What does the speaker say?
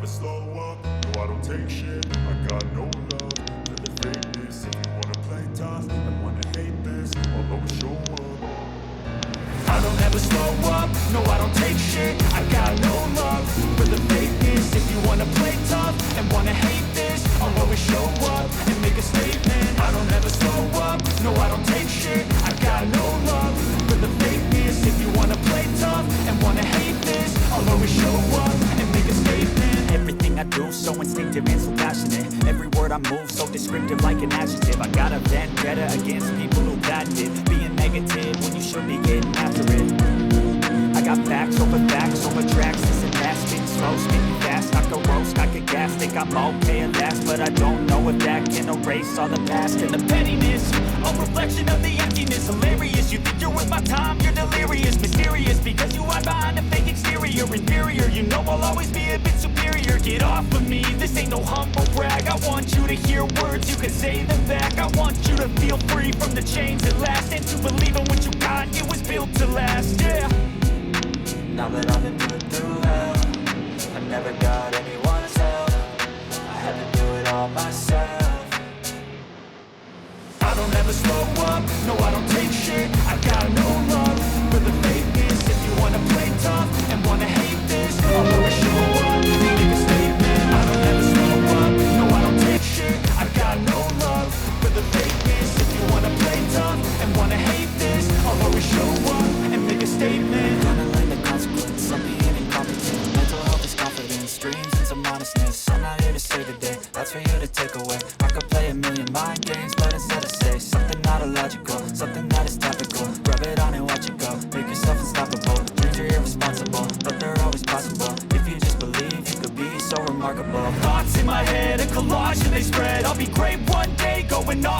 slow up, no I don't take shit. I got no love for the fakeness. If you wanna play tough and wanna hate this, I'll always show up. I don't ever slow up, no I don't take shit. I got no love for the fakeness. If you wanna play tough and wanna hate this, I'll always show up and make a statement. I don't ever slow up, no I don't take shit. I got no love for the fakeness. If you wanna play tough and wanna hate this, I'll always show up and make a statement. Everything I do so instinctive and so passionate. Every word I move so descriptive like an adjective. I got a vendetta against people who patented being negative when you should be getting after it. I got facts over tracks. This and that, spitting slow, spitting fast. I could roast, I could gas, think I'm okay at last, but I don't know if that can erase all the past and the pettiness. A reflection of the emptiness, hilarious. You think you're worth my time, you're delirious, mysterious because you hide behind a fake exterior. Inferior, you know I'll always be a bit superior. Get off of me, this ain't no humble brag. I want you to hear words, you can say them back. I want you to feel free from the chains at last, and to believe in what you got, it was built to last, yeah. Now that I've been put through hell, I never got anyone's help. I had to do it all myself. I don't ever slow up, no I don't take shit. I got no love for the fakeness. If you wanna play tough and wanna hate this, I'll always show up and make a statement. I don't ever slow up, no I don't take shit. I got no love for the fakeness. If you wanna play tough and wanna hate this, I'll always show up and make a statement. Gonna learn the consequence of being incompetent. Mental health is confidence, dreams and some honestness. I'm not here to save the day, that's for you to take away. I could play a million mind games, but instead I say something not illogical, something that is topical. Rub it on and watch it go, make yourself unstoppable. Dreams are irresponsible, but they're always possible. If you just believe, you could be so remarkable. Thoughts in my head, a collage and they spread. I'll be great one day, going off